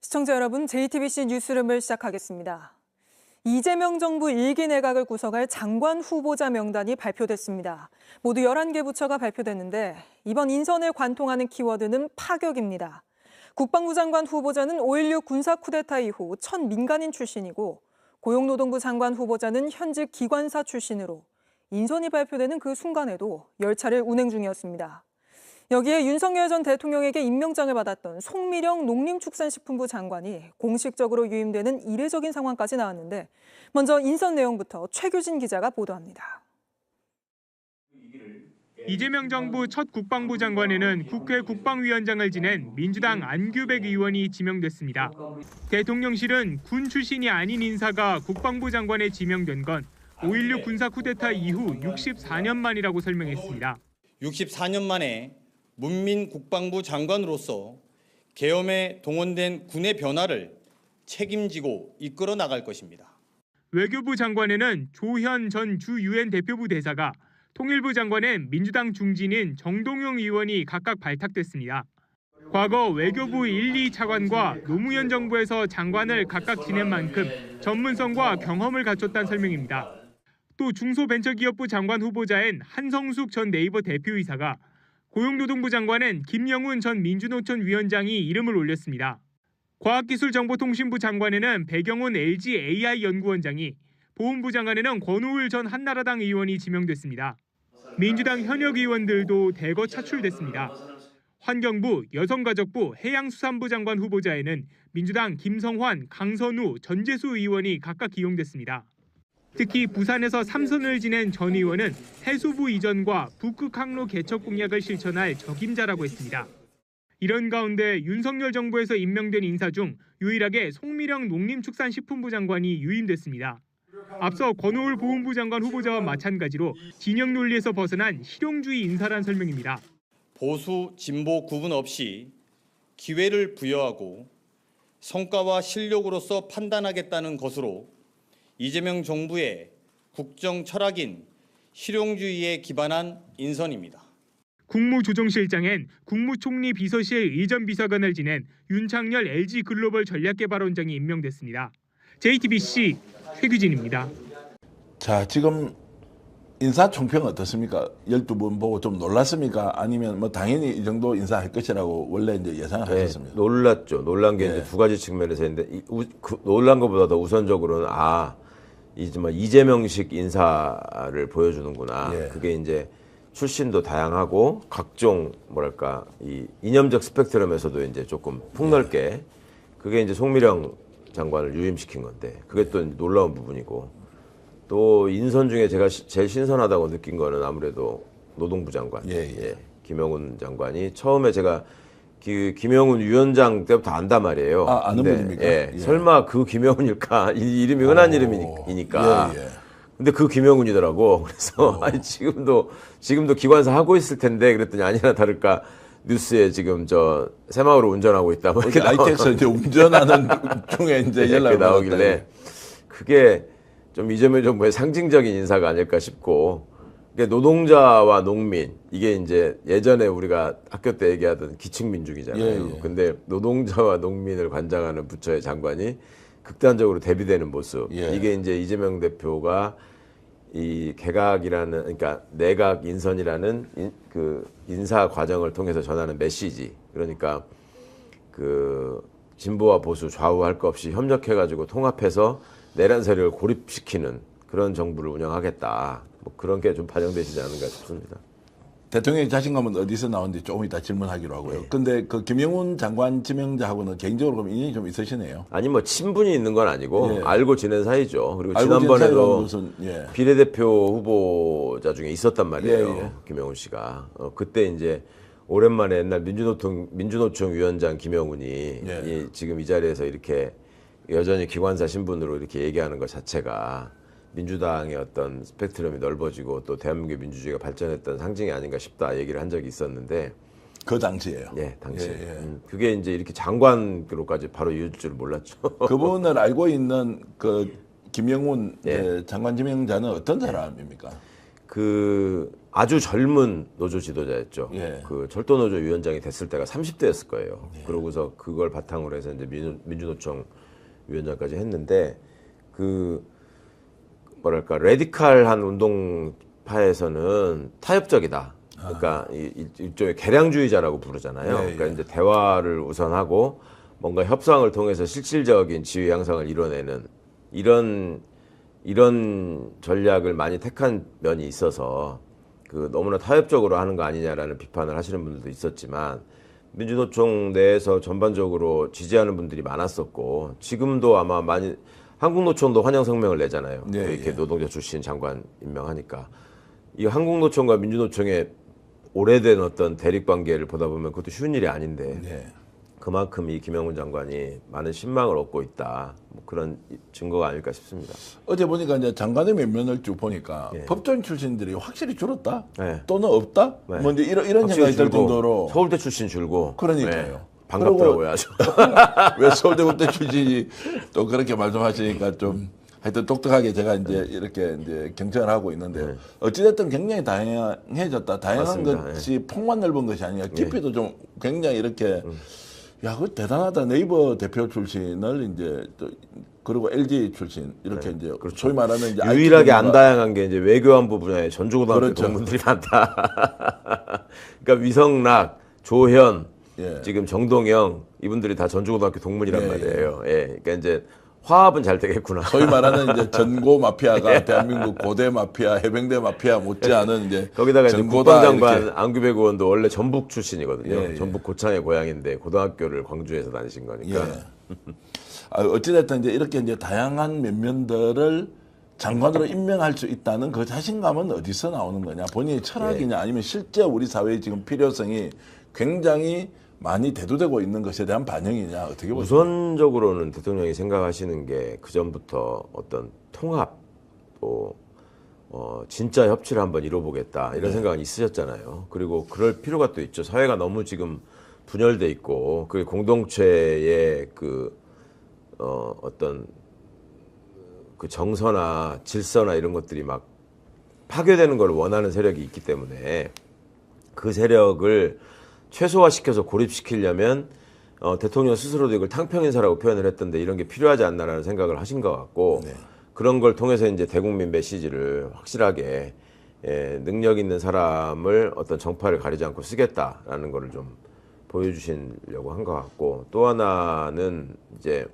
시청자 여러분, JTBC 뉴스룸을 시작하겠습니다. 이재명 정부 1기 내각을 구성할 장관 후보자 명단이 발표됐습니다. 모두 11개 부처가 발표됐는데 이번 인선에 관통하는 키워드는 파격입니다. 국방부 장관 후보자는 5.16 군사 쿠데타 이후 첫 민간인 출신이고 고용노동부 장관 후보자는 현직 기관사 출신으로 인선이 발표되는 그 순간에도 열차를 운행 중이었습니다. 여기에 윤석열 전 대통령에게 임명장을 받았던 송미령 농림축산식품부 장관이 공식적으로 유임되는 이례적인 상황까지 나왔는데 먼저 인선 내용부터 최규진 기자가 보도합니다. 이재명 정부 첫 국방부 장관에는 국회 국방위원장을 지낸 민주당 안규백 의원이 지명됐습니다. 대통령실은 군 출신이 아닌 인사가 국방부 장관에 지명된 건 5.16 군사 쿠데타 이후 64년 만이라고 설명했습니다. 64년 만에 문민 국방부 장관으로서 계엄에 동원된 군의 변화를 책임지고 이끌어 나갈 것입니다. 외교부 장관에는 조현 전 주 유엔 대표부 대사가, 통일부 장관엔 민주당 중진인 정동영 의원이 각각 발탁됐습니다. 과거 외교부 1, 2 차관과 노무현 정부에서 장관을 각각 지낸 만큼 전문성과 경험을 갖췄다는 설명입니다. 또 중소벤처기업부 장관 후보자엔 한성숙 전 네이버 대표이사가, 고용노동부 장관엔 김영훈 전 민주노총 위원장이 이름을 올렸습니다. 과학기술정보통신부 장관에는 배경훈 LG AI 연구원장이, 보훈부 장관에는 권오을 전 한나라당 의원이 지명됐습니다. 민주당 현역 의원들도 대거 차출됐습니다. 환경부, 여성가족부, 해양수산부 장관 후보자에는 민주당 김성환, 강선우, 전재수 의원이 각각 기용됐습니다. 특히 부산에서 3선을 지낸 전 의원은 해수부 이전과 북극 항로 개척 공약을 실천할 적임자라고 했습니다. 이런 가운데 윤석열 정부에서 임명된 인사 중 유일하게 송미령 농림축산식품부 장관이 유임됐습니다. 앞서 권오을 보훈부 장관 후보자와 마찬가지로 진영 논리에서 벗어난 실용주의 인사란 설명입니다. 보수, 진보 구분 없이 기회를 부여하고 성과와 실력으로서 판단하겠다는 것으로 이재명 정부의 국정 철학인 실용주의에 기반한 인선입니다. 국무조정실장엔 국무총리 비서실 이전 비서관을 지낸 윤창열 LG글로벌 전략개발원장이 임명됐습니다. JTBC 최규진입니다. 자, 지금 인사총평 어떻습니까? 12분 보고 좀 놀랐습니까? 아니면 뭐 당연히 이 정도 인사할 것이라고 원래 이제 예상하셨습니다. 네, 놀랐죠. 놀란 게 이제 두 가지 측면에서 있는데 놀란 것보다 더 우선적으로는 이재명식 인사를 보여주는구나. 예. 그게 이제 출신도 다양하고 각종 뭐랄까 이 이념적 스펙트럼에서도 이제 조금 폭넓게 그게 이제 송미령 장관을 유임시킨 건데 그게 또 놀라운 부분이고 또 인선 중에 제가 제일 신선하다고 느낀 거는 아무래도 노동부 장관, 김영훈 장관이 처음에 제가 김영훈 위원장 때부터 안단 말이에요. 아는 분입니까? 설마 그 김영훈일까? 이름이 흔한 이름이니까. 근데 그 김영훈이더라고. 그래서 아니 지금도 기관사 하고 있을 텐데 그랬더니 아니나 다를까 뉴스에 지금 저 새마을을 운전하고 있다. 뭐 이렇게 IT에서 이제 운전하는 중에 이제 연락이 나오길래 그게 좀 이재명 정부의 상징적인 인사가 아닐까 싶고. 그러니까 노동자와 농민 이게 이제 예전에 우리가 학교 때 얘기하던 기층민중이잖아요. 근데 노동자와 농민을 관장하는 부처의 장관이 극단적으로 대비되는 모습. 이게 이제 이재명 대표가 이 개각이라는 그러니까 내각 인선이라는 그 인사 과정을 통해서 전하는 메시지. 그러니까 그 진보와 보수 좌우할 것 없이 협력해가지고 통합해서 내란 세력을 고립시키는 그런 정부를 운영하겠다. 뭐 그런 게 좀 반영되시지 않은가 싶습니다. 대통령의 자신감은 어디서 나오는지 조금 이따 질문하기로 하고요. 근데 그 김영훈 장관 지명자하고는 개인적으로 인연이 좀 있으시네요. 아니 뭐 친분이 있는 건 아니고 알고 지낸 사이죠. 그리고 알고 지난번에도 무슨, 비례대표 후보자 중에 있었단 말이에요. 김영훈 씨가. 그때 이제 오랜만에 옛날 민주노총 위원장 김영훈이 지금 이 자리에서 이렇게 여전히 기관사 신분으로 이렇게 얘기하는 것 자체가 민주당의 어떤 스펙트럼이 넓어지고 또 대한민국의 민주주의가 발전했던 상징이 아닌가 싶다 얘기를 한 적이 있었는데 그 당시에요. 네, 당시. 그게 이제 이렇게 장관으로까지 바로 이어질 줄 몰랐죠. 그분을 알고 있는 그 김영훈 장관 지명자는 어떤 사람입니까? 그 아주 젊은 노조 지도자였죠. 예. 그 철도노조 위원장이 됐을 때가 30대였을 거예요. 그러고서 그걸 바탕으로 해서 이제 민주노총 위원장까지 했는데 그 뭐랄까 레디칼한 운동파에서는 타협적이다. 그러니까 일종의 개량주의자라고 부르잖아요. 예, 그러니까 예. 이제 대화를 우선하고 뭔가 협상을 통해서 실질적인 지위 양상을 이뤄내는 이런 전략을 많이 택한 면이 있어서 그 너무나 타협적으로 하는 거 아니냐라는 비판을 하시는 분들도 있었지만 민주노총 내에서 전반적으로 지지하는 분들이 많았었고 지금도 아마 많이 한국노총도 환영 성명을 내잖아요. 네, 이렇게 예. 노동자 출신 장관 임명하니까 이 한국노총과 민주노총의 오래된 어떤 대립 관계를 보다 보면 그것도 쉬운 일이 아닌데 네. 그만큼 이 김영훈 장관이 많은 신망을 얻고 있다. 뭐 그런 증거가 아닐까 싶습니다. 어제 보니까 이제 장관의 면면을 쭉 보니까 예. 법조인 출신들이 확실히 줄었다. 네. 또는 없다. 네. 뭐 이제 이런 확실히 생각이 들 줄고, 정도로 서울대 출신 줄고 그러니까요. 반갑더라고요 아주. 왜 서울대국대 출신이 또 그렇게 말씀하시니까 좀 하여튼 똑똑하게 제가 이제 이렇게 이제 경청을 하고 있는데요. 네. 어찌됐든 굉장히 다양해졌다. 다양한 맞습니다. 것이 폭만 넓은 것이 아니라 깊이도 좀 굉장히 이렇게 야, 그 대단하다. 네이버 대표 출신을 이제 또 그리고 LG 출신 이렇게 이제 소위 말하는 이제 유일하게 IT 안 다양한 게 이제 외교안보 분야에 전주고등학교 그렇죠. 동문들이 많다. 그러니까 위성락, 조현, 예. 지금 정동영 이분들이 다 전주고등학교 동문이란 예, 말이에요. 예. 그러니까 이제 화합은 잘 되겠구나. 소위 말하는 이제 전고 마피아가 대한민국 고대 마피아, 해병대 마피아 못지않은 이제 거기다가 이제 전고다 국방장관 이렇게. 안규백 의원도 원래 전북 출신이거든요. 예, 예. 전북 고창의 고향인데 고등학교를 광주에서 다니신 거니까. 예. 어찌됐든 이제 이렇게 이제 다양한 면면들을 장관으로 임명할 수 있다는 그 자신감은 어디서 나오는 거냐? 본인의 철학이냐? 아니면 실제 우리 사회의 지금 필요성이 굉장히 많이 대두되고 있는 것에 대한 반영이냐? 어떻게 보세요? 우선적으로는 대통령이 생각하시는 게 그전부터 어떤 통합 또 진짜 협치를 한번 이뤄보겠다 이런 생각은 있으셨잖아요. 그리고 그럴 필요가 또 있죠. 사회가 너무 지금 분열돼 있고 그 공동체의 그 어떤 그 정서나 질서나 이런 것들이 막 파괴되는 걸 원하는 세력이 있기 때문에 그 세력을 최소화시켜서 고립시키려면 대통령 스스로도 이걸 탕평인사라고 표현을 했던데 이런 게 필요하지 않나라는 생각을 하신 것 같고 네. 그런 걸 통해서 이제 대국민 메시지를 확실하게 능력 있는 사람을 어떤 정파를 가리지 않고 쓰겠다라는 거를 좀 보여주시려고 한 것 같고 또 하나는 이제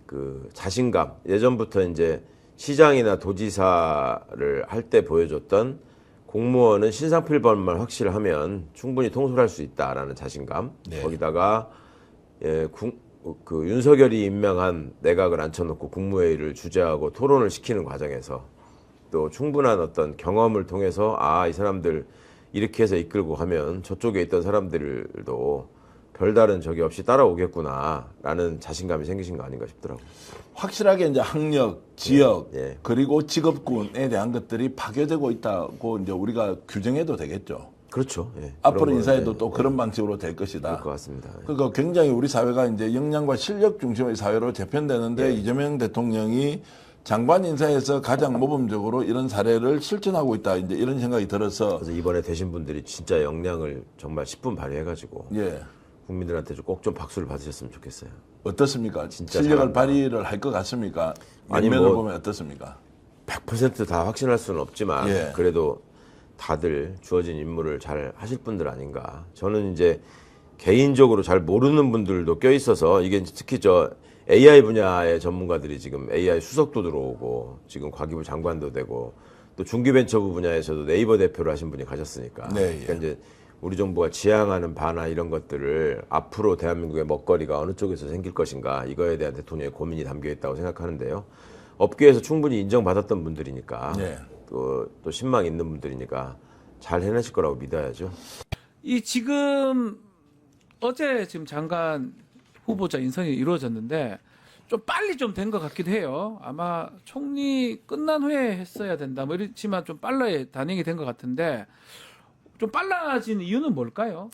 그 자신감 예전부터 이제 시장이나 도지사를 할 때 보여줬던 공무원은 신상필벌만 확실하면 충분히 통솔할 수 있다라는 자신감. 네. 거기다가 그 윤석열이 임명한 내각을 앉혀놓고 국무회의를 주재하고 토론을 시키는 과정에서 또 충분한 어떤 경험을 통해서 이 사람들 이렇게 해서 이끌고 가면 저쪽에 있던 사람들도 별다른 적이 없이 따라오겠구나라는 자신감이 생기신 거 아닌가 싶더라고요. 확실하게 이제 학력, 지역, 예. 그리고 직업군에 대한 것들이 파괴되고 있다고 이제 우리가 규정해도 되겠죠. 그렇죠. 예. 앞으로 그런 인사에도 거는, 또 그런 방식으로 될 것이다. 그럴 것 같습니다. 예. 그러니까 굉장히 우리 사회가 이제 역량과 실력 중심의 사회로 재편되는데 이재명 대통령이 장관 인사에서 가장 모범적으로 이런 사례를 실천하고 있다. 이제 이런 생각이 들어서 그래서 이번에 되신 분들이 진짜 역량을 정말 10분 발휘해가지고 예. 국민들한테 꼭 좀 박수를 받으셨으면 좋겠어요. 어떻습니까? 진짜 실력을 잘한다. 발휘를 할 것 같습니까? 아니, 면면을 뭐 보면 어떻습니까? 100%다 확신할 수는 없지만 예. 그래도 다들 주어진 임무를 잘 하실 분들 아닌가. 저는 이제 개인적으로 잘 모르는 분들도 껴 있어서 이게 특히 저 AI 분야의 전문가들이 지금 AI 수석도 들어오고 지금 과기부 장관도 되고 또 중기벤처부 분야에서도 네이버 대표를 하신 분이 가셨으니까. 네, 예. 그러니까 이제 우리 정부가 지향하는 바나 이런 것들을 앞으로 대한민국의 먹거리가 어느 쪽에서 생길 것인가 이거에 대한 대통령의 고민이 담겨 있다고 생각하는데요. 업계에서 충분히 인정받았던 분들이니까 네. 또 신망 있는 분들이니까 잘 해내실 거라고 믿어야죠. 이 지금 어제 지금 장관 후보자 인선이 이루어졌는데 좀 빨리 좀 된 것 같기도 해요. 아마 총리 끝난 후에 했어야 된다. 뭐 이렇지만 좀 빨리 단행이 된 것 같은데 좀 빨라진 이유는 뭘까요?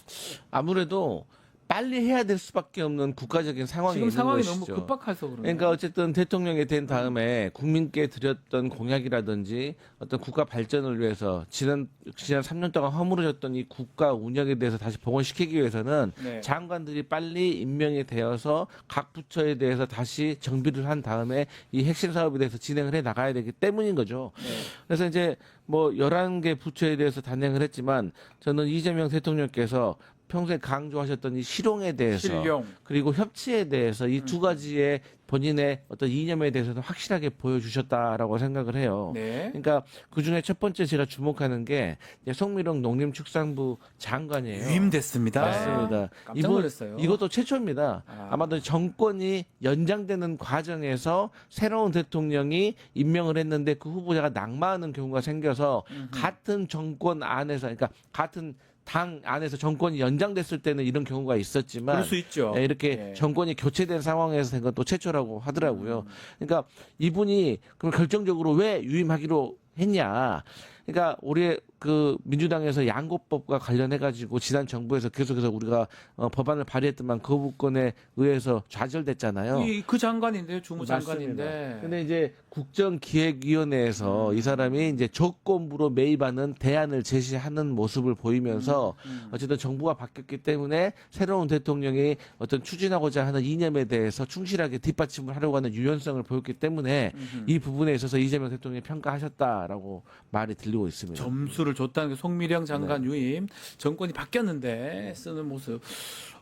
아무래도 빨리 해야 될 수밖에 없는 국가적인 상황이 지금 있는 상황이 것이죠. 너무 급박해서 그러네요. 그러니까 어쨌든 대통령이 된 다음에 국민께 드렸던 공약이라든지 어떤 국가 발전을 위해서 지난 3년 동안 허물어졌던 이 국가 운영에 대해서 다시 복원시키기 위해서는 네. 장관들이 빨리 임명이 되어서 각 부처에 대해서 다시 정비를 한 다음에 이 핵심 사업에 대해서 진행을 해 나가야 되기 때문인 거죠. 네. 그래서 이제 뭐 11개 부처에 대해서 단행을 했지만 저는 이재명 대통령께서 평소에 강조하셨던 이 실용에 대해서 실용. 그리고 협치에 대해서 이 두 가지의 본인의 어떤 이념에 대해서는 확실하게 보여주셨다라고 생각을 해요. 네. 그러니까 그 중에 첫 번째 제가 주목하는 게 이제 송미령 농림축산부 장관이에요. 유임됐습니다. 맞습니다. 깜짝 놀랐어요. 이것도 최초입니다. 아마도 정권이 연장되는 과정에서 새로운 대통령이 임명을 했는데 그 후보자가 낙마하는 경우가 생겨서 같은 정권 안에서, 그러니까 같은 당 안에서 정권이 연장됐을 때는 이런 경우가 있었지만 그럴 수 있죠. 예, 이렇게 예. 정권이 교체된 상황에서 된 건 또 최초라고 하더라고요. 그러니까 이분이 그럼 결정적으로 왜 유임하기로 했냐? 그러니까 우리 그 민주당에서 양곡법과 관련해 가지고 지난 정부에서 계속해서 우리가 법안을 발의했더만 거부권에 의해서 좌절됐잖아요. 그 장관인데요, 주무장관인데. 맞습니다. 근데 이제 국정기획위원회에서 이 사람이 이제 조건부로 매입하는 대안을 제시하는 모습을 보이면서 어쨌든 정부가 바뀌었기 때문에 새로운 대통령이 어떤 추진하고자 하는 이념에 대해서 충실하게 뒷받침을 하려고 하는 유연성을 보였기 때문에 이 부분에 있어서 이재명 대통령이 평가하셨다라고 말이 들리고 있습니다. 점수를 줬다는 게 송미령 장관 유임. 정권이 바뀌었는데 쓰는 모습.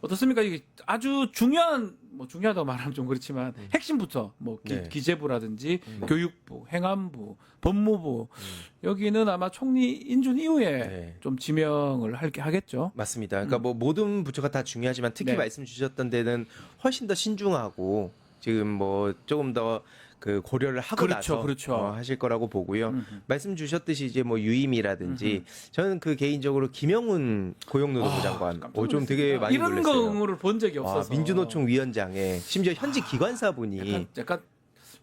어떻습니까? 이게 아주 중요한, 뭐 중요하다고 말하면 좀 그렇지만 핵심부터 뭐 네. 기재부라든지 교육부, 행안부, 법무부 여기는 아마 총리 인준 이후에 네. 좀 지명을 하겠죠. 맞습니다. 그러니까 뭐 모든 부처가 다 중요하지만 특히 네. 말씀 주셨던 데는 훨씬 더 신중하고 지금 뭐 조금 더 그 고려를 하고 그렇죠, 나서 그렇죠. 하실 거라고 보고요. 말씀 주셨듯이 이제 뭐 유임이라든지 저는 그 개인적으로 김영훈 고용노동부 장관 좀 되게 많이 이런 놀랐어요. 거를 본 적이 없어서. 민주노총 위원장에 심지어 현직 기관사분이 약간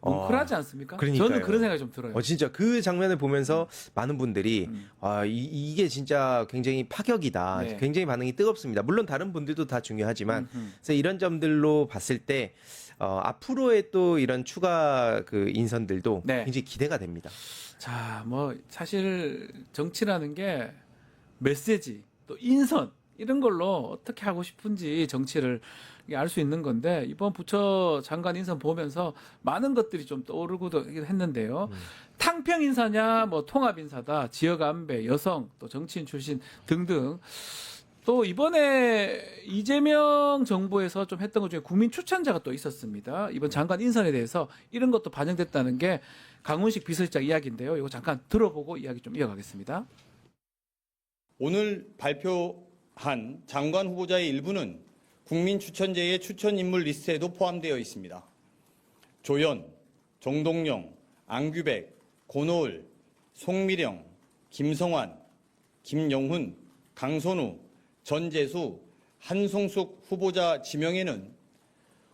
뭉클하지 않습니까? 그러니까요. 저는 그런 생각이 좀 들어요. 진짜 그 장면을 보면서 많은 분들이 이게 진짜 굉장히 파격이다. 네. 굉장히 반응이 뜨겁습니다. 물론 다른 분들도 다 중요하지만 그래서 이런 점들로 봤을 때 앞으로의 또 이런 추가 그 인선들도 네. 굉장히 기대가 됩니다. 자, 뭐 사실 정치라는 게 메시지 또 인선 이런 걸로 어떻게 하고 싶은지 정치를 알 수 있는 건데 이번 부처 장관 인선 보면서 많은 것들이 좀 떠오르기도 했는데요. 탕평 인사냐, 뭐 통합 인사다, 지역 안배, 여성, 또 정치인 출신 등등. 또 이번에 이재명 정부에서 좀 했던 것 중에 국민 추천자가 또 있었습니다. 이번 장관 인선에 대해서 이런 것도 반영됐다는 게 강훈식 비서실장 이야기인데요. 이거 잠깐 들어보고 이야기 좀 이어가겠습니다. 오늘 발표한 장관 후보자의 일부는 국민 추천제의 추천 인물 리스트에도 포함되어 있습니다. 조연, 정동영, 안규백, 고노을, 송미령, 김성환, 김영훈, 강선우, 전재수, 한송숙 후보자 지명에는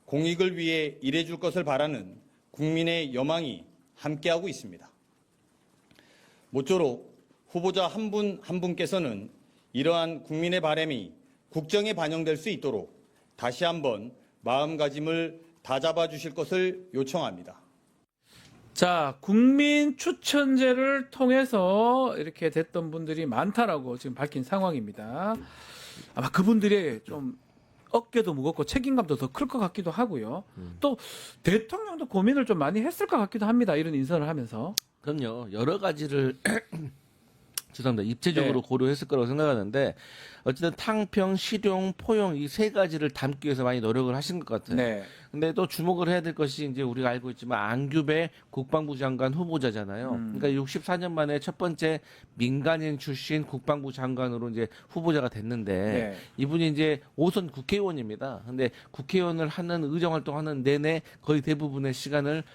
공익을 위해 일해줄 것을 바라는 국민의 여망이 함께하고 있습니다. 모쪼록 후보자 한 분 한 분께서는 이러한 국민의 바람이 국정에 반영될 수 있도록 다시 한번 마음가짐을 다잡아 주실 것을 요청합니다. 자, 국민 추천제를 통해서 이렇게 됐던 분들이 많다라고 지금 밝힌 상황입니다. 아마 그분들이 좀 어깨도 무겁고 책임감도 더 클 것 같기도 하고요. 또 대통령도 고민을 좀 많이 했을 것 같기도 합니다. 이런 인선을 하면서. 그럼요. 여러 가지를 죄송합니다. 입체적으로 네. 고려했을 거라고 생각하는데 어쨌든 탕평, 실용, 포용 이 세 가지를 담기 위해서 많이 노력을 하신 것 같아요. 네. 근데 또 주목을 해야 될 것이 이제 우리가 알고 있지만 안규배 국방부 장관 후보자잖아요. 그러니까 64년 만에 첫 번째 민간인 출신 국방부 장관으로 이제 후보자가 됐는데 네. 이분이 이제 5선 국회의원입니다. 근데 국회의원을 하는 의정 활동하는 내내 거의 대부분의 시간을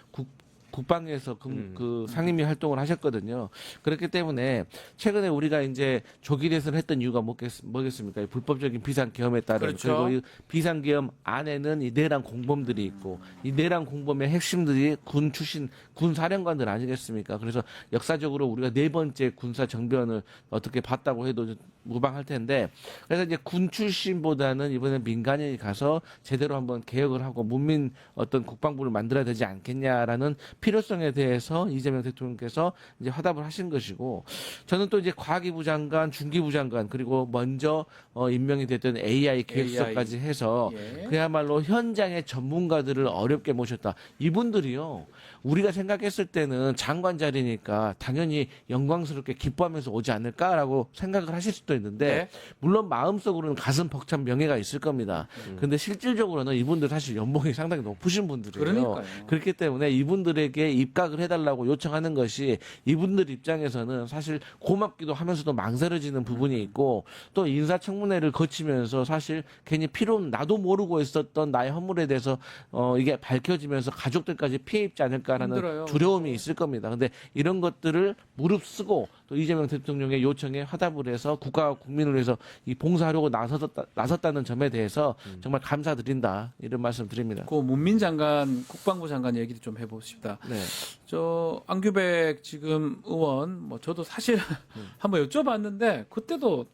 국방에서 그 상임위 활동을 하셨거든요. 그렇기 때문에 최근에 우리가 이제 조기 대선을 했던 이유가 뭐겠습니까? 불법적인 비상계엄에 따른 그렇죠. 그리고 이 비상계엄 안에는 이 내란 공범들이 있고 이 내란 공범의 핵심들이 군 출신 군 사령관들 아니겠습니까? 그래서 역사적으로 우리가 네 번째 군사 정변을 어떻게 봤다고 해도 무방할 텐데 그래서 이제 군 출신보다는 이번에 민간인이 가서 제대로 한번 개혁을 하고 문민 어떤 국방부를 만들어야 되지 않겠냐라는 필요성에 대해서 이재명 대통령께서 이제 화답을 하신 것이고 저는 또 이제 과기부 장관, 중기부 장관 그리고 먼저 임명이 됐던 AI 기획수석까지 해서 예. 그야말로 현장의 전문가들을 어렵게 모셨다. 이분들이요. 우리가 생각했을 때는 장관 자리니까 당연히 영광스럽게 기뻐하면서 오지 않을까라고 생각을 하실 수도 있는데 네. 물론 마음속으로는 가슴 벅찬 명예가 있을 겁니다. 근데 실질적으로는 이분들 사실 연봉이 상당히 높으신 분들이에요. 그러니까요. 그렇기 때문에 이분들에게 입각을 해달라고 요청하는 것이 이분들 입장에서는 사실 고맙기도 하면서도 망설여지는 부분이 있고 또 인사청문회를 거치면서 사실 괜히 나도 모르고 있었던 나의 허물에 대해서 이게 밝혀지면서 가족들까지 피해 입지 않을까라는 힘들어요. 두려움이 있을 겁니다. 근데 이런 것들을 무릅쓰고 또 이재명 대통령의 요청에 화답을 해서 국가와 국민을 위해서 이 봉사하려고 나섰다는 점에 대해서 정말 감사드린다 이런 말씀 드립니다. 그 문민 장관, 국방부 장관 얘기를 좀 해봅시다. 네. 저 안규백 지금 의원 뭐 저도 사실 한번 여쭤봤는데 그때도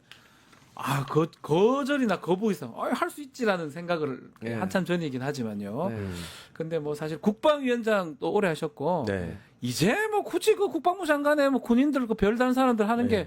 거절이나 거부 이상 할 수 있지라는 생각을 네. 한참 전이긴 하지만요. 네. 근데 뭐 사실 국방위원장 또 오래 하셨고 네. 이제 뭐 굳이 그 국방부 장관에 뭐 군인들 그 별다른 사람들 하는 게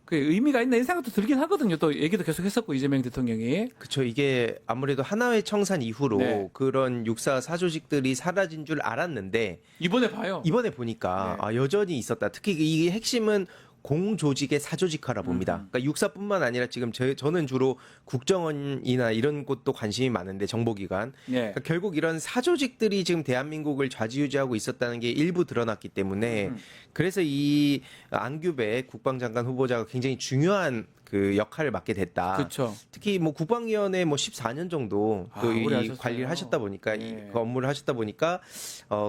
그 의미가 있나 이 생각도 들긴 하거든요. 또 얘기도 계속 했었고 이재명 대통령이. 그렇죠. 이게 아무래도 하나회 청산 이후로 네. 그런 육사 사조직들이 사라진 줄 알았는데 이번에 봐요. 이번에 보니까 네. 여전히 있었다. 특히 이 핵심은 공조직의 사조직화라 봅니다. 그러니까 육사뿐만 아니라 지금 저는 주로 국정원이나 이런 곳도 관심이 많은데 정보기관. 네. 그러니까 결국 이런 사조직들이 지금 대한민국을 좌지우지하고 있었다는 게 일부 드러났기 때문에 그래서 이 안규백 국방장관 후보자가 굉장히 중요한 그 역할을 맡게 됐다. 그렇죠. 특히 뭐 국방위원회 뭐 14년 정도 또 이 오래 하셨어요. 관리를 하셨다 보니까 네. 그 업무를 하셨다 보니까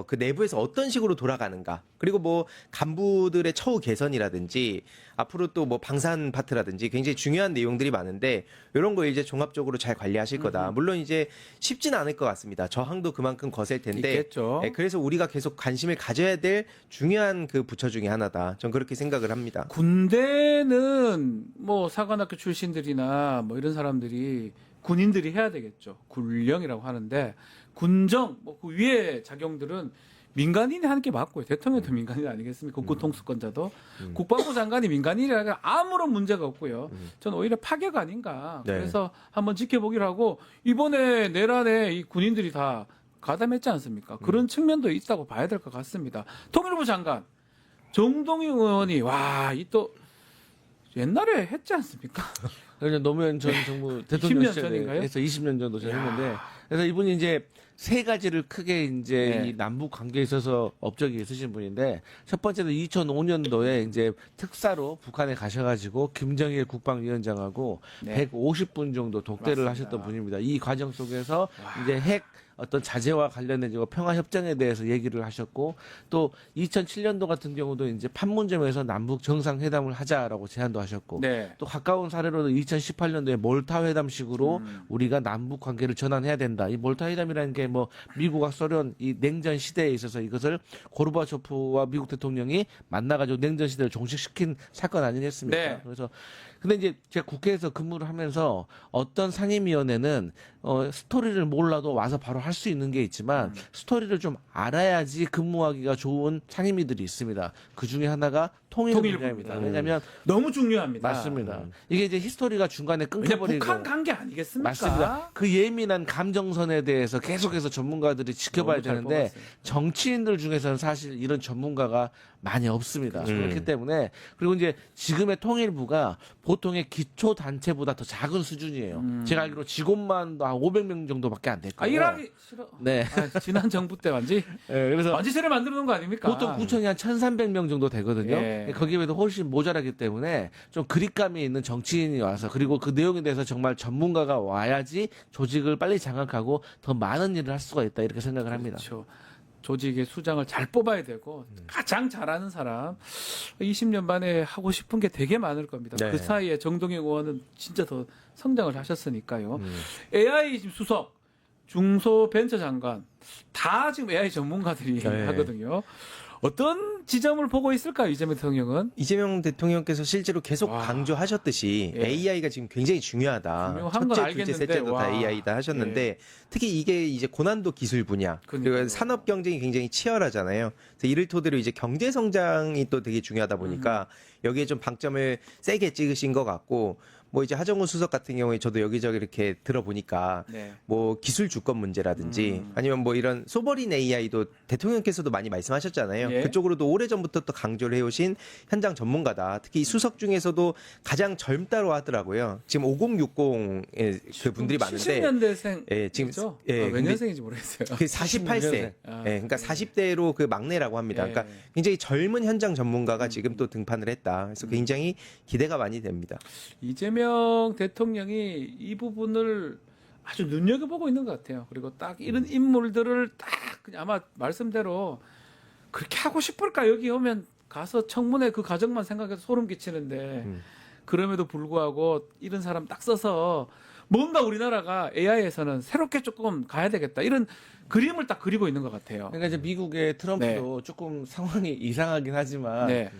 그 내부에서 어떤 식으로 돌아가는가 그리고 뭐 간부들의 처우 개선이라든지 앞으로 또 뭐 방산 파트라든지 굉장히 중요한 내용들이 많은데 이런 거 이제 종합적으로 잘 관리하실 거다. 물론 이제 쉽진 않을 것 같습니다. 저항도 그만큼 거셀 텐데. 있겠죠. 네, 그래서 우리가 계속 관심을 가져야 될 중요한 그 부처 중에 하나다. 전 그렇게 생각을 합니다. 군대는 뭐 사관학교 출신들이나 뭐 이런 사람들이 군인들이 해야 되겠죠. 군령이라고 하는데 군정 뭐 그 위에 작용들은 민간인이 하는 게 맞고요. 대통령도 민간인 아니겠습니까? 국고통수권자도 국방부 장관이 민간인이라 아무런 문제가 없고요. 저는 오히려 파격 아닌가. 네. 그래서 한번 지켜보기로 하고 이번에 내란에 이 군인들이 다 가담했지 않습니까? 그런 측면도 있다고 봐야 될 것 같습니다. 통일부 장관 정동영 의원이 이 또 옛날에 했지 않습니까? 그래서 노무현 전 정부 대통령 10년 전인가요? 시절에서 20년 정도 전했는데 그래서 이분이 이제 세 가지를 크게 이제 네. 이 남북 관계에 있어서 업적이 있으신 분인데 첫 번째는 2005년도에 이제 특사로 북한에 가셔가지고 김정일 국방위원장하고 네. 150분 정도 독대를 맞습니다. 하셨던 분입니다. 이 과정 속에서 이제 핵 어떤 자재와 관련된 평화 협정에 대해서 얘기를 하셨고 또 2007년도 같은 경우도 이제 판문점에서 남북 정상회담을 하자라고 제안도 하셨고 네. 또 가까운 사례로도 2018년도에 몰타 회담식으로 우리가 남북 관계를 전환해야 된다. 이 몰타 회담이라는 게 뭐 미국과 소련 이 냉전 시대에 있어서 이것을 고르바초프와 미국 대통령이 만나가지고 냉전 시대를 종식시킨 사건 아니겠습니까? 네. 그래서 근데 이제 제가 국회에서 근무를 하면서 어떤 상임위원회는 스토리를 몰라도 와서 바로 할 수 있는 게 있지만 스토리를 좀 알아야지 근무하기가 좋은 상임위들이 있습니다. 그 중에 하나가 통일 분야입니다. 왜냐하면 너무 중요합니다. 맞습니다. 이게 이제 히스토리가 중간에 왜냐 끊겨버리고 북한 관계 아니겠습니까? 맞습니다. 그 예민한 감정선에 대해서 계속해서 전문가들이 지켜봐야 너무 잘 되는데 뽑았어요. 정치인들 중에서는 사실 이런 전문가가 많이 없습니다. 그렇기 때문에 그리고 이제 지금의 통일부가 보통의 기초 단체보다 더 작은 수준이에요. 제가 알기로 직원만 한 500명 정도밖에 안 됐고요. 일하기 싫어. 네. 지난 정부 때 네, 그래서 완지세를 만들어 놓은 거 아닙니까? 보통 구청이 한 1,300명 정도 되거든요. 예. 거기에 비해서 훨씬 모자라기 때문에 좀 그립감이 있는 정치인이 와서 그리고 그 내용에 대해서 정말 전문가가 와야지 조직을 빨리 장악하고 더 많은 일을 할 수가 있다 이렇게 생각을 합니다. 그렇죠. 조직의 수장을 잘 뽑아야 되고 가장 잘하는 사람 20년 만에 하고 싶은 게 되게 많을 겁니다. 네. 그 사이에 정동영 의원은 진짜 더 성장을 하셨으니까요. AI 지금 수석, 중소벤처장관 다 지금 AI 전문가들이 네. 하거든요. 어떤 지점을 보고 있을까요, 이재명 대통령은? 이재명 대통령께서 실제로 계속 와. 강조하셨듯이 예. AI가 지금 굉장히 중요하다. 중요한 건 첫째, 알겠는데, 둘째, 셋째도 와. 다 AI다 하셨는데 예. 특히 이게 이제 고난도 기술 분야 그러니까요. 그리고 산업 경쟁이 굉장히 치열하잖아요. 그래서 이를 토대로 이제 경제 성장이 또 되게 중요하다 보니까 여기에 좀 방점을 세게 찍으신 것 같고 뭐 이제 하정우 수석 같은 경우에 저도 여기저기 이렇게 들어보니까 네. 뭐 기술 주권 문제라든지 아니면 뭐 이런 소버린 AI도 대통령께서도 많이 말씀하셨잖아요. 예. 그쪽으로도 오래전부터 또 강조를 해오신 현장 전문가다. 특히 이 수석 중에서도 가장 젊다고 하더라고요. 지금 5060의 그 분들이 많은데 70년대생. 예, 지금 몇 근데 년생인지 모르겠어요. 그 48세. 아, 예, 그러니까 40대로 그 막내라고 합니다. 예. 그러니까 굉장히 젊은 현장 전문가가 지금 또 등판을 했다. 그래서 굉장히 기대가 많이 됩니다. 이재명 대통령이 이 부분을 아주 눈여겨보고 있는 것 같아요. 그리고 딱 이런 인물들을 딱 그냥 아마 말씀대로 그렇게 하고 싶을까 여기 오면 가서 청문회 그 과정만 생각해도 소름 끼치는데 그럼에도 불구하고 이런 사람 딱 써서 뭔가 우리나라가 AI에서는 새롭게 조금 가야 되겠다 이런 그림을 딱 그리고 있는 것 같아요. 그러니까 이제 미국의 트럼프도 조금 상황이 이상하긴 하지만 네.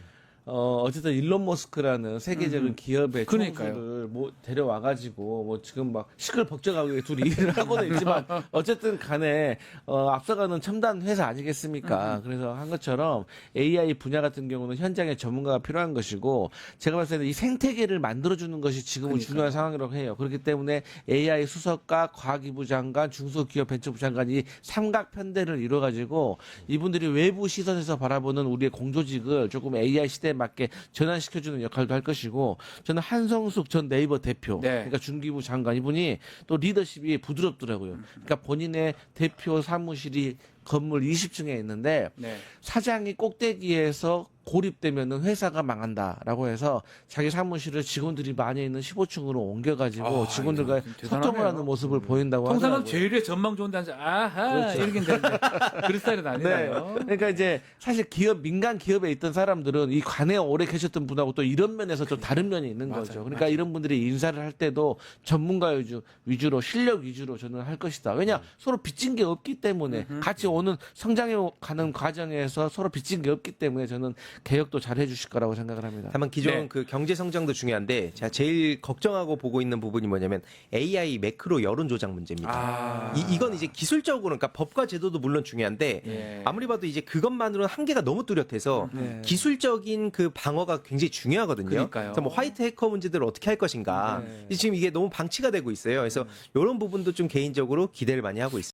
어쨌든 일론 머스크라는 세계적인 기업의 그러니까요. 총수를 데려와가지고 뭐 지금 막 시끌벅적하게 둘이 일을 하고는 있지만 어쨌든 간에 앞서가는 첨단 회사 아니겠습니까? 그래서 한 것처럼 AI 분야 같은 경우는 현장에 전문가가 필요한 것이고 제가 봤을 때는 이 생태계를 만들어주는 것이 지금은 중요한 상황이라고 해요. 그렇기 때문에 AI 수석과 과기부 장관, 중소기업벤처부 장관이 삼각 편대를 이뤄가지고 이분들이 외부 시선에서 바라보는 우리의 공조직을 조금 AI 시대에 맞게 전환시켜주는 역할도 할 것이고 저는 한성숙 전 네이버 대표 네. 그러니까 중기부 장관 이분이 또 리더십이 부드럽더라고요. 그러니까 본인의 대표 사무실이 건물 20층에 있는데 네. 사장이 꼭대기에서 고립되면은 회사가 망한다라고 해서 자기 사무실을 직원들이 많이 있는 15층으로 옮겨가지고 직원들과 이거 대단하네요. 소통을 하는 모습을 보인다고 통상은 하더라고요. 제일 위에 전망 좋은데 앉아 아하 이렇게 되는데 그런 스타일은 네. 아니네요. 그러니까 이제 사실 민간 기업에 있던 사람들은 이 관에 오래 계셨던 분하고 또 이런 면에서 좀 다른 면이 있는 거죠. 그러니까 이런 분들이 인사를 할 때도 전문가 위주로 실력 위주로 저는 할 것이다. 왜냐 서로 빚진 게 없기 때문에 같이 오는 성장해 가는 과정에서 서로 빚진 게 없기 때문에 저는 개혁도 잘 해주실 거라고 생각을 합니다. 다만 기존 네. 그 경제 성장도 중요한데 제가 제일 걱정하고 보고 있는 부분이 뭐냐면 AI 매크로 여론 조작 문제입니다. 이건 이제 기술적으로 그러니까 법과 제도도 물론 중요한데 예. 아무리 봐도 이제 그것만으로는 한계가 너무 뚜렷해서 기술적인 그 방어가 굉장히 중요하거든요. 그러니까요. 그래서 뭐 화이트 해커 문제들을 어떻게 할 것인가. 지금 이게 너무 방치가 되고 있어요. 그래서 이런 부분도 좀 개인적으로 기대를 많이 하고 있습니다.